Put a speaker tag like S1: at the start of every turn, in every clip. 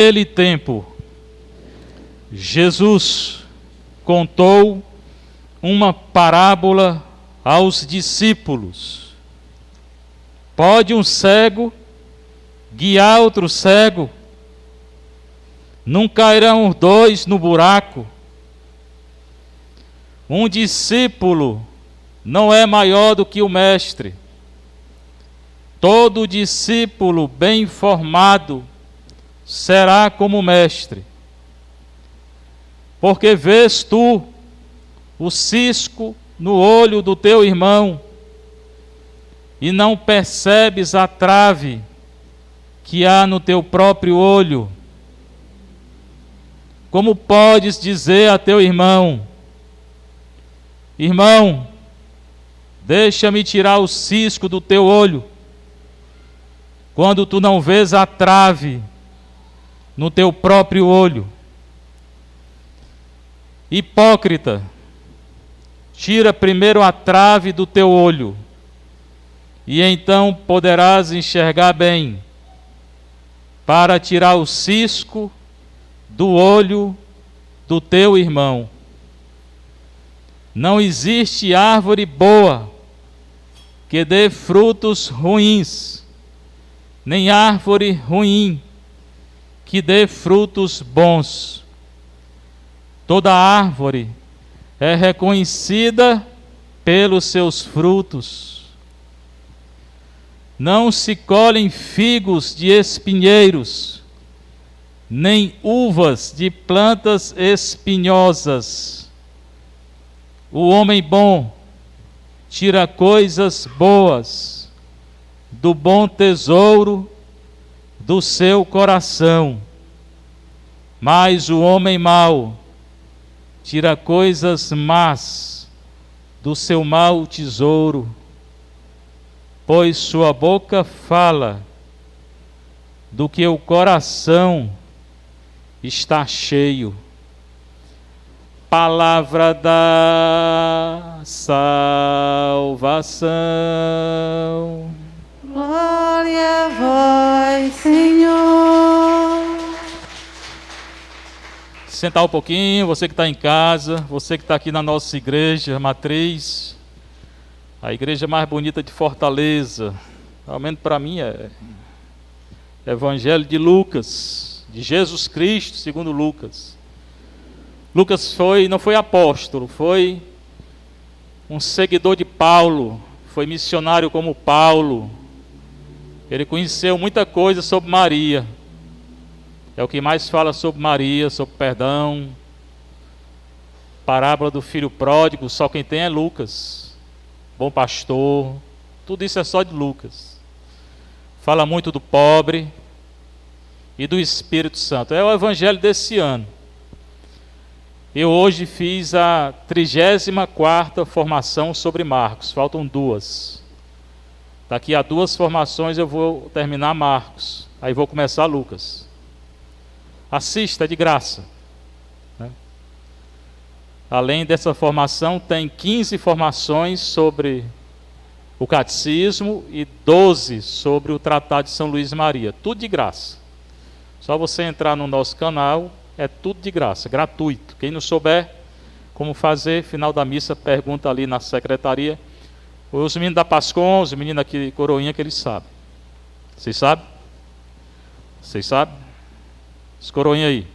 S1: Naquele tempo, Jesus contou uma parábola aos discípulos. Pode um cego guiar outro cego? Não cairão os dois no buraco? Um discípulo não é maior do que o mestre. Todo discípulo bem formado será como o mestre. Porque vês tu o cisco no olho do teu irmão e não percebes a trave que há no teu próprio olho? Como podes dizer a teu irmão: irmão, deixa-me tirar o cisco do teu olho, quando tu não vês a trave no teu próprio olho? Hipócrita, tira primeiro a trave do teu olho, e então poderás enxergar bem, para tirar o cisco do olho do teu irmão. Não existe árvore boa que dê frutos ruins, nem árvore ruim que dê frutos bons. Toda árvore é reconhecida pelos seus frutos. Não se colhem figos de espinheiros, nem uvas de plantas espinhosas. O homem bom tira coisas boas do bom tesouro do seu coração, mas o homem mau tira coisas más do seu mau tesouro, pois sua boca fala do que o coração está cheio. Palavra da salvação.
S2: Glória a vós, Senhor.
S1: Sentar um pouquinho, você que está em casa, você que está aqui na nossa igreja matriz, a igreja mais bonita de Fortaleza, ao menos para mim é Evangelho de Lucas, de Jesus Cristo segundo Lucas. Lucas não foi apóstolo, foi um seguidor de Paulo, foi missionário como Paulo. Ele conheceu muita coisa sobre Maria. É o que mais fala sobre Maria, sobre perdão. Parábola do filho pródigo, só quem tem é Lucas. Bom pastor, tudo isso é só de Lucas. Fala muito do pobre e do Espírito Santo. É o evangelho desse ano. Eu hoje fiz a 34ª formação sobre Marcos, faltam 2. Daqui a 2 formações eu vou terminar Marcos, aí vou começar Lucas. Assista, é de graça. Além dessa formação, tem 15 formações sobre o catecismo e 12 sobre o Tratado de São Luís Maria, tudo de graça. Só você entrar no nosso canal, é tudo de graça, gratuito. Quem não souber como fazer, final da missa, pergunta ali na secretaria. Os meninos da Pascom, os meninos aqui, Coroinha, que eles sabem. Vocês sabem? Vocês sabem? Os Coroinha aí.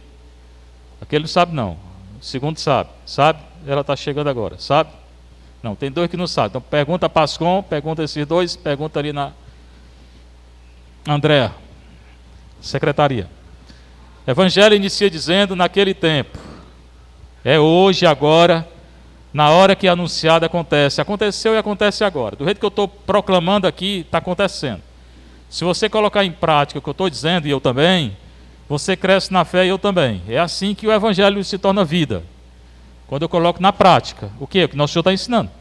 S1: Aquele não sabe não. O segundo sabe. Sabe? Ela está chegando agora. Sabe? Não, tem 2 que não sabem. Então pergunta a Pascom, pergunta esses 2, pergunta ali na Andréa, secretaria. Evangelho inicia dizendo: naquele tempo. É hoje, agora, na hora que anunciado acontece. Aconteceu e acontece agora. Do jeito que eu estou proclamando aqui, está acontecendo. Se você colocar em prática o que eu estou dizendo, e eu também, você cresce na fé e eu também. É assim que o Evangelho se torna vida. Quando eu coloco na prática. O que? O que nosso Senhor está ensinando.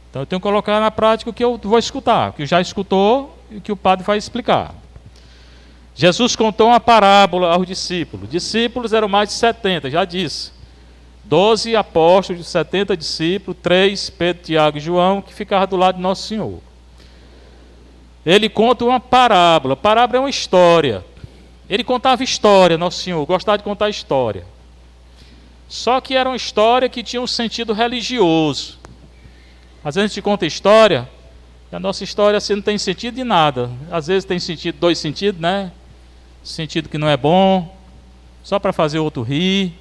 S1: Então eu tenho que colocar na prática o que eu vou escutar, o que já escutou e o que o padre vai explicar. Jesus contou uma parábola aos discípulos. Discípulos eram mais de 70, já disse. 12 apóstolos, 70 discípulos, 3, Pedro, Tiago e João, que ficavam do lado de Nosso Senhor. Ele conta uma parábola. Parábola é uma história. Ele contava história, Nosso Senhor, gostava de contar história. Só que era uma história que tinha um sentido religioso. Às vezes a gente conta história, e a nossa história assim não tem sentido de nada. Às vezes tem sentido, dois sentidos, né? Sentido que não é bom, só para fazer o outro rir.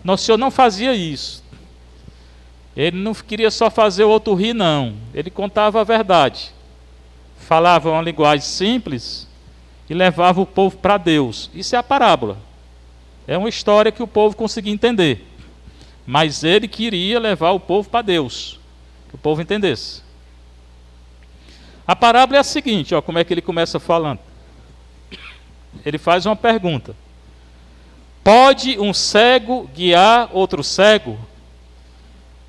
S1: Nosso Senhor não fazia isso. Ele não queria só fazer o outro rir, não. Ele contava a verdade. Falava uma linguagem simples e levava o povo para Deus. Isso é a parábola. É uma história que o povo conseguia entender. Mas ele queria levar o povo para Deus, que o povo entendesse. A parábola é a seguinte, ó, como é que ele começa falando. Ele faz uma pergunta. Pode um cego guiar outro cego?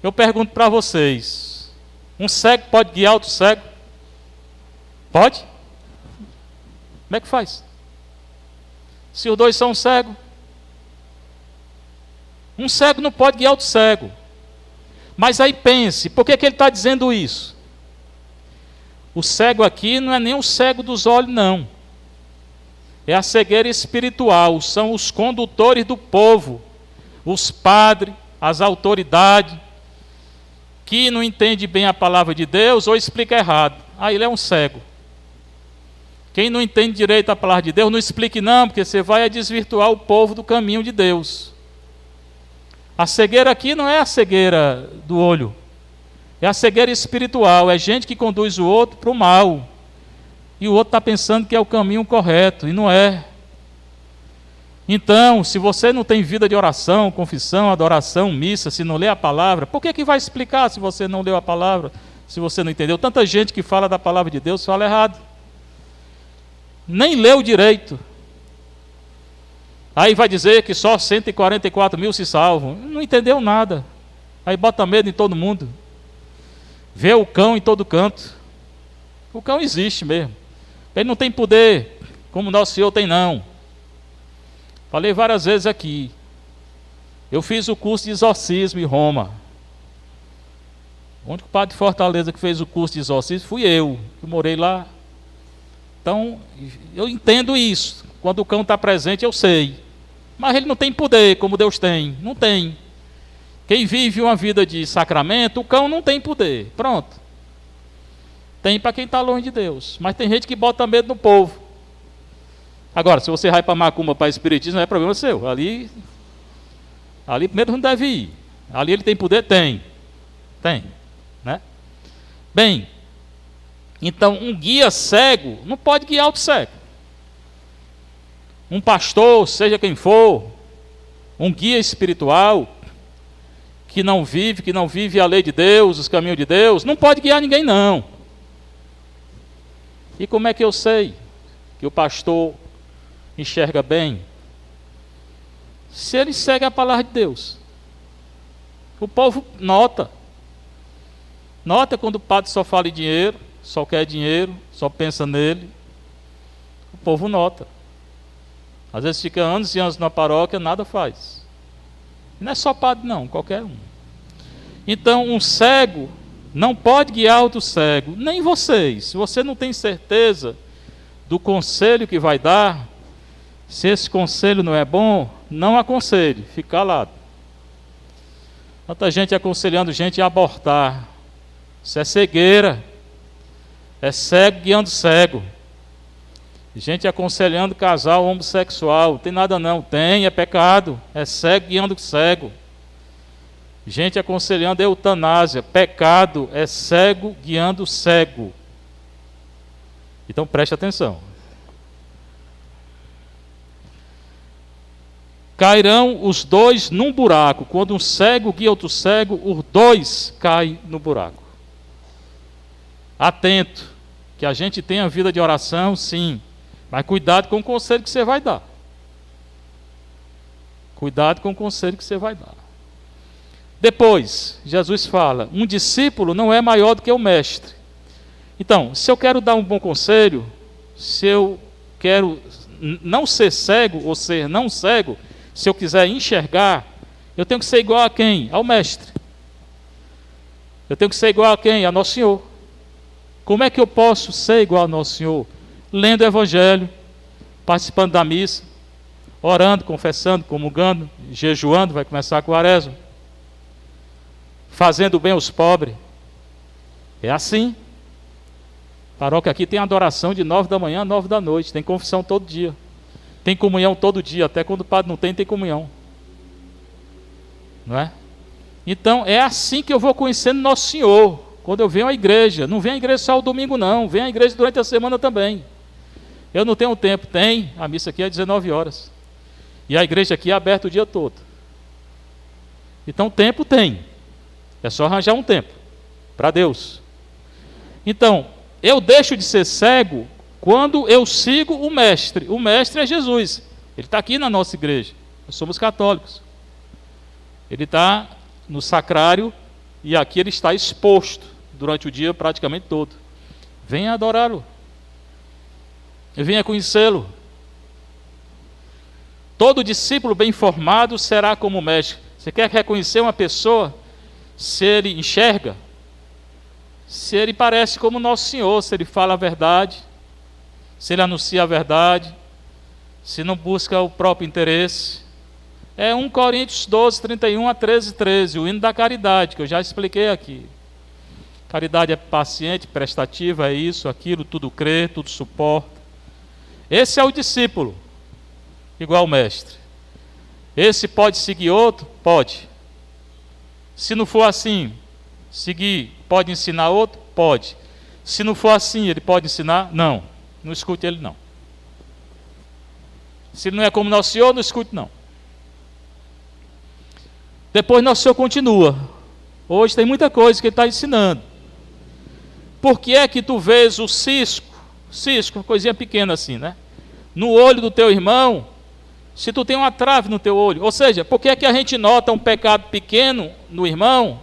S1: Eu pergunto para vocês. Um cego pode guiar outro cego? Pode? Como é que faz? Se os dois são cegos. Um cego não pode guiar outro cego. Mas aí pense, por que ele está dizendo isso? O cego aqui não é nem o cego dos olhos, não. É a cegueira espiritual, são os condutores do povo, os padres, as autoridades, que não entende bem a palavra de Deus ou explica errado. Aí ele é um cego. Quem não entende direito a palavra de Deus, não explique não, porque você vai desvirtuar o povo do caminho de Deus. A cegueira aqui não é a cegueira do olho, é a cegueira espiritual, é gente que conduz o outro para o mal. E o outro está pensando que é o caminho correto, e não é. Então, se você não tem vida de oração, confissão, adoração, missa, se não lê a palavra, por que vai explicar se você não leu a palavra, se você não entendeu? Tanta gente que fala da palavra de Deus fala errado. Nem leu direito. Aí vai dizer que só 144 mil se salvam. Não entendeu nada. Aí bota medo em todo mundo. Vê o cão em todo canto. O cão existe mesmo. Ele não tem poder como Nosso Senhor tem, não. Falei várias vezes aqui. Eu fiz o curso de exorcismo em Roma. O único padre de Fortaleza que fez o curso de exorcismo fui eu, que morei lá. Então, eu entendo isso. Quando o cão está presente, eu sei. Mas ele não tem poder como Deus tem. Não tem. Quem vive uma vida de sacramento, o cão não tem poder. Pronto. Tem para quem está longe de Deus. Mas tem gente que bota medo no povo. Agora, se você vai para macumba, para espiritismo, não é problema seu. Ali primeiro não deve ir. Ali ele tem poder? Tem. Tem. Né? Bem, então um guia cego não pode guiar outro cego. Um pastor, seja quem for, um guia espiritual, que não vive a lei de Deus, os caminhos de Deus, não pode guiar ninguém, não. E como é que eu sei que o pastor enxerga bem? Se ele segue a palavra de Deus. O povo nota. Nota quando o padre só fala em dinheiro, só quer dinheiro, só pensa nele. O povo nota. Às vezes fica anos e anos na paróquia, nada faz. Não é só padre não, qualquer um. Então um cego não pode guiar outro cego, nem vocês. Se você não tem certeza do conselho que vai dar, se esse conselho não é bom, não aconselhe, fique calado. Tanta gente aconselhando gente a abortar. Isso é cegueira. É cego guiando cego. Gente aconselhando casal homossexual. Não tem nada não. Tem, é pecado. É cego guiando cego. Gente aconselhando eutanásia. Pecado. É cego guiando cego. Então preste atenção. Cairão os dois num buraco. Quando um cego guia outro cego, os dois caem no buraco. Atento. Que a gente tenha vida de oração, sim. Mas cuidado com o conselho que você vai dar. Cuidado com o conselho que você vai dar. Depois, Jesus fala, um discípulo não é maior do que o mestre. Então, se eu quero dar um bom conselho, se eu quero não ser cego ou ser não cego, se eu quiser enxergar, eu tenho que ser igual a quem? Ao mestre. Eu tenho que ser igual a quem? A Nosso Senhor. Como é que eu posso ser igual a Nosso Senhor? Lendo o Evangelho, participando da missa, orando, confessando, comungando, jejuando, vai começar a quaresma, fazendo bem aos pobres. É assim. Paróquia aqui tem adoração de 9 da manhã a 9 da noite, tem confissão todo dia, tem comunhão todo dia, até quando o padre não tem comunhão. Não é? Então é assim que eu vou conhecendo Nosso Senhor, quando eu venho à igreja. Não venho à igreja só o domingo não, venho à igreja durante a semana também. Eu não tenho tempo, tem, a missa aqui é 19 horas, e a igreja aqui é aberta o dia todo. Então tempo tem, é só arranjar um tempo para Deus. Então, eu deixo de ser cego quando eu sigo o Mestre. O Mestre é Jesus, ele está aqui na nossa igreja, nós somos católicos. Ele está no sacrário e aqui ele está exposto durante o dia praticamente todo. Venha adorá-lo, venha conhecê-lo. Todo discípulo bem formado será como o Mestre. Você quer reconhecer uma pessoa? Se ele enxerga, se ele parece como Nosso Senhor, se ele fala a verdade, se ele anuncia a verdade, se não busca o próprio interesse. É 1 Coríntios 12, 31 a 13, 13, o hino da caridade, que eu já expliquei aqui. Caridade é paciente, prestativa, é isso, aquilo, tudo crê, tudo suporta. Esse é o discípulo, igual ao mestre. Esse pode seguir outro? Pode. Se não for assim, seguir, pode ensinar outro? Pode. Se não for assim, ele pode ensinar? Não. Não escute ele não. Se ele não é como Nosso Senhor, não escute não. Depois Nosso Senhor continua. Hoje tem muita coisa que ele está ensinando. Por que é que tu vês o cisco, uma coisinha pequena assim, né? No olho do teu irmão, se tu tem uma trave no teu olho? Ou seja, por que é que a gente nota um pecado pequeno no irmão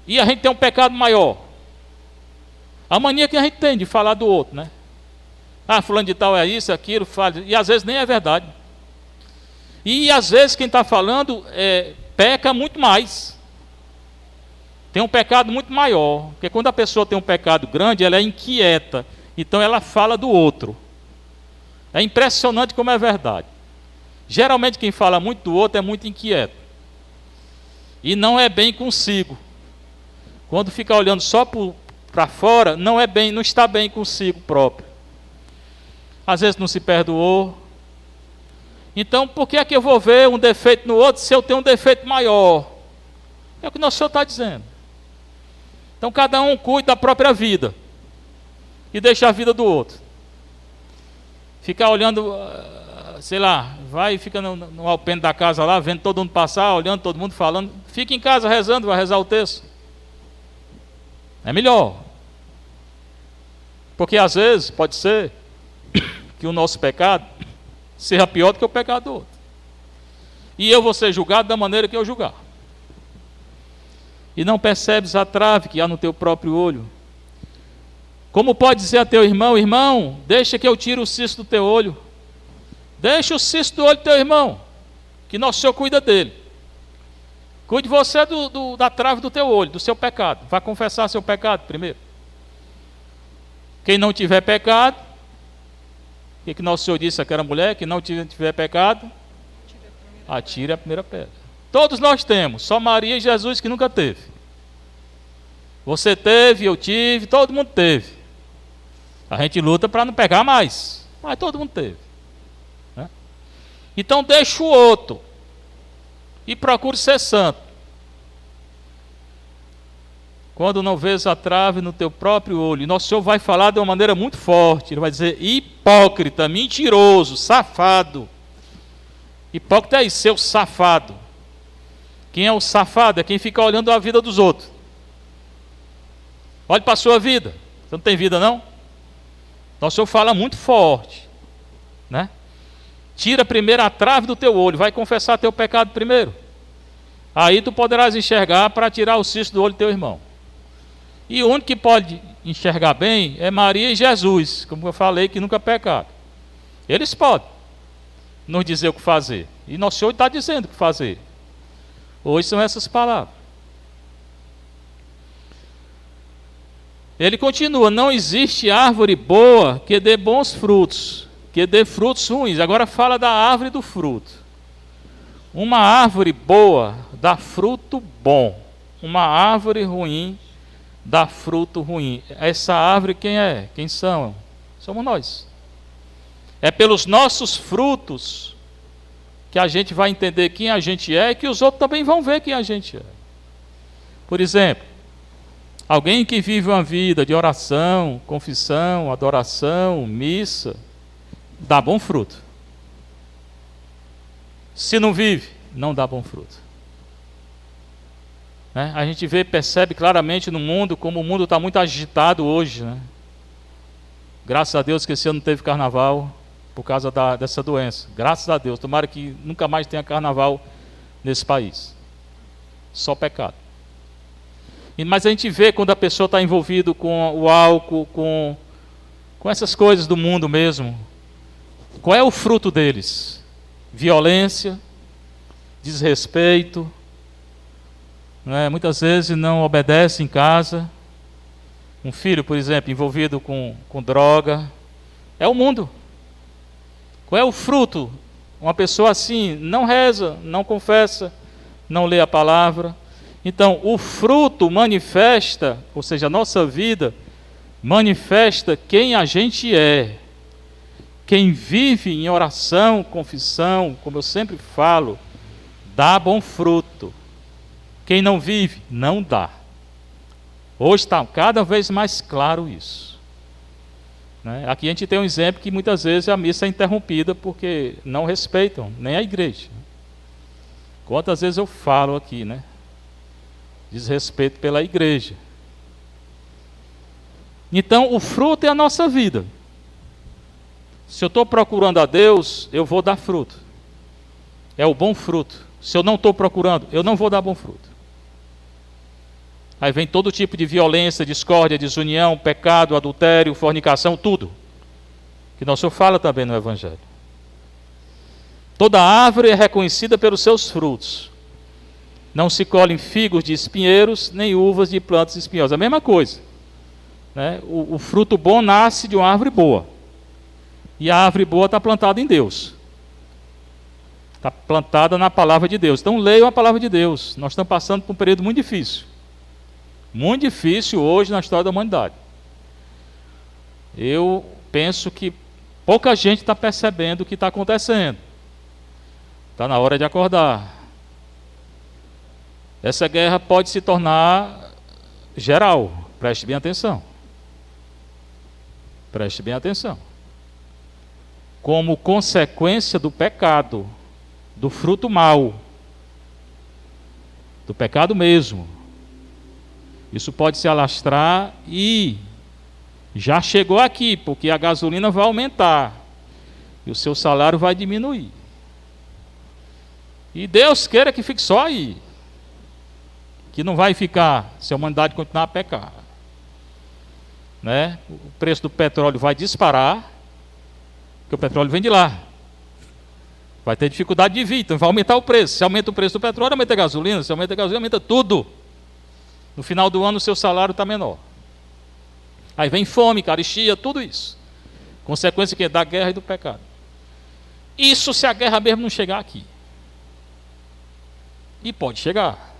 S1: e a gente tem um pecado maior? A mania que a gente tem de falar do outro, né? Ah, fulano de tal é isso, aquilo, fala, e às vezes nem é verdade. E às vezes quem está falando peca muito mais. Tem um pecado muito maior. Porque quando a pessoa tem um pecado grande, ela é inquieta. Então ela fala do outro. É impressionante como é verdade. Geralmente quem fala muito do outro é muito inquieto. E não é bem consigo. Quando fica olhando só para fora, não está bem consigo próprio. Às vezes não se perdoou. Então, por que é que eu vou ver um defeito no outro se eu tenho um defeito maior? É o que Nosso Senhor está dizendo. Então, cada um cuida da própria vida e deixa a vida do outro. Ficar olhando, sei lá, vai e fica no alpendre da casa lá, vendo todo mundo passar, olhando todo mundo falando. Fica em casa rezando, vai rezar o texto. É melhor. Porque às vezes pode ser que o nosso pecado seja pior do que o pecado do outro. E eu vou ser julgado da maneira que eu julgar. E não percebes a trave que há no teu próprio olho. Como pode dizer a teu irmão, irmão, deixa que eu tire o cisto do teu olho. Deixa o cisto do olho do teu irmão, que Nosso Senhor cuida dele. Cuide você da trave do teu olho, do seu pecado. Vá confessar seu pecado primeiro. Quem não tiver pecado, o que Nosso Senhor disse àquela mulher? Que não tiver pecado, atire a primeira pedra. Todos nós temos, só Maria e Jesus que nunca teve. Você teve, eu tive, todo mundo teve. A gente luta para não pegar mais, mas todo mundo teve, né? Então deixa o outro e procure ser santo. Quando não vês a trave no teu próprio olho. E Nosso Senhor vai falar de uma maneira muito forte. Ele vai dizer: hipócrita, mentiroso, safado. Hipócrita é isso, seu safado. Quem é o safado? É quem fica olhando a vida dos outros. Olhe para a sua vida. Você não tem vida não? Nosso Senhor fala muito forte, né? Tira primeiro a trave do teu olho. Vai confessar teu pecado primeiro. Aí tu poderás enxergar para tirar o cisto do olho do teu irmão. E o único que pode enxergar bem é Maria e Jesus, como eu falei, que nunca pecaram. Eles podem nos dizer o que fazer. E Nosso Senhor está dizendo o que fazer. Hoje são essas palavras. Ele continua: não existe árvore boa que dê bons frutos, que dê frutos ruins. Agora fala da árvore do fruto. Uma árvore boa dá fruto bom. Uma árvore ruim dá fruto ruim. Essa árvore quem é? Quem são? Somos nós. É pelos nossos frutos que a gente vai entender quem a gente é e que os outros também vão ver quem a gente é. Por exemplo, alguém que vive uma vida de oração, confissão, adoração, missa, dá bom fruto. Se não vive, não dá bom fruto. Né? A gente percebe claramente no mundo como o mundo está muito agitado hoje. Né? Graças a Deus que esse ano não teve carnaval por causa dessa doença. Graças a Deus. Tomara que nunca mais tenha carnaval nesse país. Só pecado. Mas a gente vê quando a pessoa está envolvida com o álcool, com essas coisas do mundo mesmo. Qual é o fruto deles? Violência, desrespeito, né? Muitas vezes não obedece em casa. Um filho, por exemplo, envolvido com droga. É o mundo. Qual é o fruto? Uma pessoa assim não reza, não confessa, não lê a palavra. Então, o fruto manifesta, ou seja, a nossa vida manifesta quem a gente é. Quem vive em oração, confissão, como eu sempre falo, dá bom fruto. Quem não vive, não dá. Hoje está cada vez mais claro isso. Né? Aqui a gente tem um exemplo que muitas vezes a missa é interrompida porque não respeitam, nem a igreja. Quantas vezes eu falo aqui, né? Desrespeito pela igreja. Então, o fruto é a nossa vida. Se eu estou procurando a Deus, eu vou dar fruto. É o bom fruto. Se eu não estou procurando, eu não vou dar bom fruto. Aí vem todo tipo de violência, discórdia, desunião, pecado, adultério, fornicação, tudo. Que nosso Senhor fala também no Evangelho. Toda árvore é reconhecida pelos seus frutos. Não se colhem figos de espinheiros, nem uvas de plantas espinhosas. A mesma coisa. Né? O fruto bom nasce de uma árvore boa. E a árvore boa está plantada em Deus. Está plantada na palavra de Deus. Então leiam a palavra de Deus. Nós estamos passando por um período muito difícil. Muito difícil hoje na história da humanidade. Eu penso que pouca gente está percebendo o que está acontecendo. Está na hora de acordar. Essa guerra pode se tornar geral. Preste bem atenção. Preste bem atenção. Como consequência do pecado, do fruto mau, do pecado mesmo. Isso pode se alastrar e já chegou aqui, porque a gasolina vai aumentar e o seu salário vai diminuir. E Deus queira que fique só aí, que não vai ficar se a humanidade continuar a pecar. Né? O preço do petróleo vai disparar, porque o petróleo vem de lá. Vai ter dificuldade de vir, então vai aumentar o preço. Se aumenta o preço do petróleo, aumenta a gasolina. Se aumenta a gasolina, aumenta tudo. No final do ano, o seu salário está menor. Aí vem fome, carestia, tudo isso. Consequência que da guerra e do pecado. Isso se a guerra mesmo não chegar aqui. E pode chegar.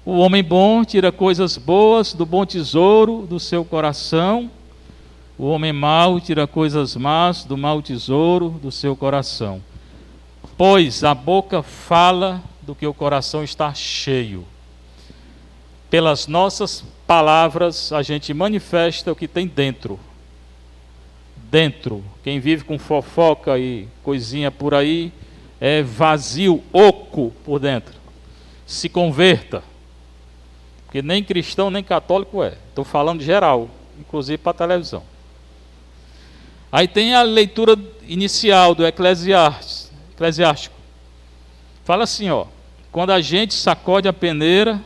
S1: O homem bom tira coisas boas do bom tesouro do seu coração. O homem mau tira coisas más do mau tesouro do seu coração. Pois a boca fala do que o coração está cheio. Pelas nossas palavras a gente manifesta o que tem dentro. Dentro. Quem vive com fofoca e coisinha por aí é vazio, oco por dentro. Se converta. Porque nem cristão nem católico é. Estou falando geral, inclusive para a televisão. Aí tem a leitura inicial do Eclesiástico. Fala assim, ó. Quando a gente sacode a peneira,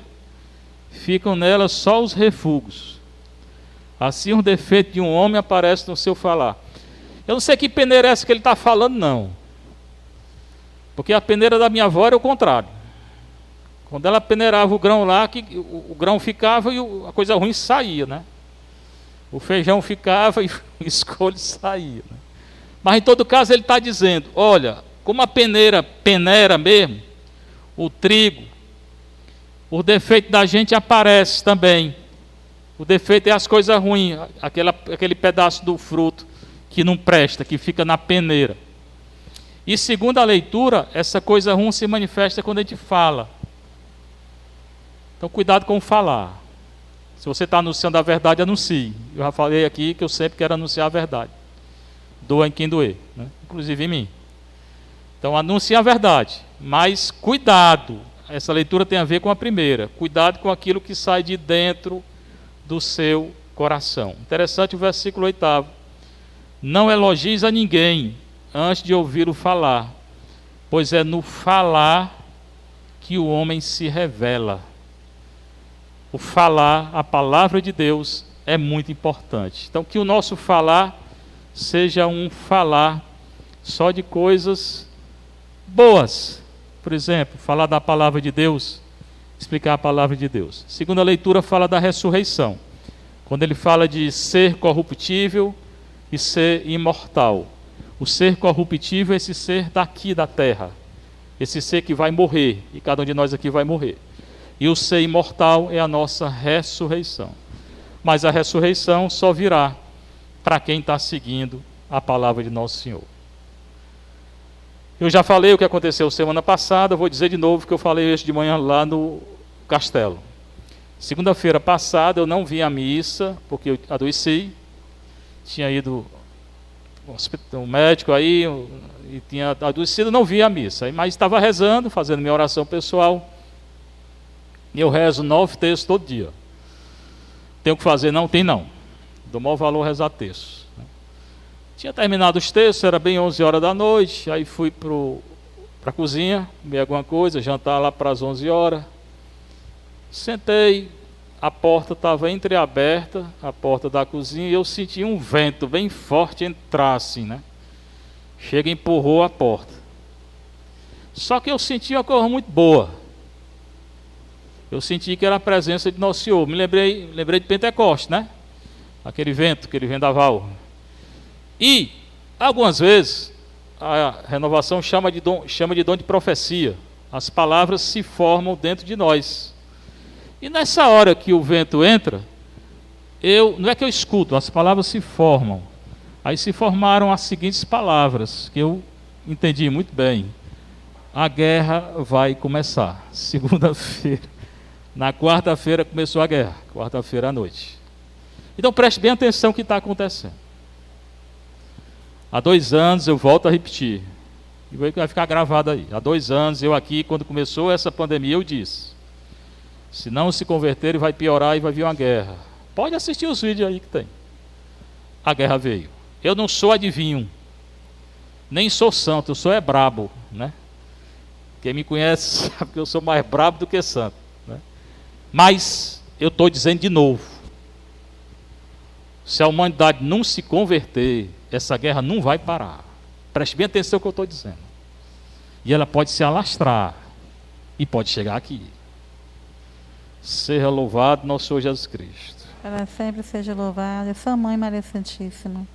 S1: ficam nela só os refugos. Assim um defeito de um homem aparece no seu falar. Eu não sei que peneira é essa que ele está falando, não. Porque a peneira da minha avó era o contrário. Quando ela peneirava o grão lá, o grão ficava e a coisa ruim saía, né? O feijão ficava e o escolho saía. Né? Mas em todo caso ele está dizendo, olha, como a peneira mesmo, o trigo, o defeito da gente aparece também. O defeito é as coisas ruins, aquele pedaço do fruto que não presta, que fica na peneira. E segundo a leitura, essa coisa ruim se manifesta quando a gente fala. Então cuidado com o falar. Se você está anunciando a verdade, anuncie. Eu já falei aqui que eu sempre quero anunciar a verdade. Doa em quem doer, né? Inclusive em mim. Então anuncie a verdade, mas cuidado. Essa leitura tem a ver com a primeira. Cuidado com aquilo que sai de dentro do seu coração. Interessante o versículo 8. Não elogies a ninguém antes de ouvi-lo falar, pois é no falar que o homem se revela. O falar, a palavra de Deus, é muito importante. Então que o nosso falar seja um falar só de coisas boas. Por exemplo, falar da palavra de Deus, explicar a palavra de Deus. Segunda leitura fala da ressurreição, quando ele fala de ser corruptível e ser imortal. O ser corruptível é esse ser daqui da terra, esse ser que vai morrer, e cada um de nós aqui vai morrer. E o ser imortal é a nossa ressurreição. Mas a ressurreição só virá para quem está seguindo a palavra de nosso Senhor. Eu já falei o que aconteceu semana passada, vou dizer de novo o que eu falei hoje de manhã lá no castelo. Segunda-feira passada eu não vim à missa, porque eu adoeci, tinha ido um médico aí, e tinha adoecido, não vim à missa, mas estava rezando, fazendo minha oração pessoal, e eu rezo 9 textos todo dia. Tenho que fazer? Não, tem não. Dou maior valor a rezar textos. Tinha terminado os textos, era bem 11 horas da noite, aí fui para a cozinha, comer alguma coisa, jantar lá para as 11 horas. Sentei, a porta estava entreaberta, a porta da cozinha, e eu senti um vento bem forte entrar assim, né? Chega e empurrou a porta. Só que eu senti uma coisa muito boa. Eu senti que era a presença de Nosso Senhor. Me lembrei de Pentecostes, né? Aquele vento, aquele vendaval. E, algumas vezes, a renovação chama de dom de profecia. As palavras se formam dentro de nós. E nessa hora que o vento entra, não é que eu escuto, as palavras se formam. Aí se formaram as seguintes palavras, que eu entendi muito bem. A guerra vai começar. Segunda-feira. Na quarta-feira começou a guerra, quarta-feira à noite. Então preste bem atenção no que está acontecendo. Há 2 anos, eu volto a repetir, e vai ficar gravado aí. Há 2 anos, eu aqui, quando começou essa pandemia, eu disse, se não se converter, vai piorar e vai vir uma guerra. Pode assistir os vídeos aí que tem. A guerra veio. Eu não sou adivinho, nem sou santo, eu sou brabo, né? Quem me conhece sabe que eu sou mais brabo do que santo. Mas eu estou dizendo de novo, se a humanidade não se converter, essa guerra não vai parar. Preste bem atenção no que eu estou dizendo. E ela pode se alastrar e pode chegar aqui. Seja louvado nosso Senhor Jesus Cristo.
S2: Para sempre seja louvada, sua Mãe Maria Santíssima.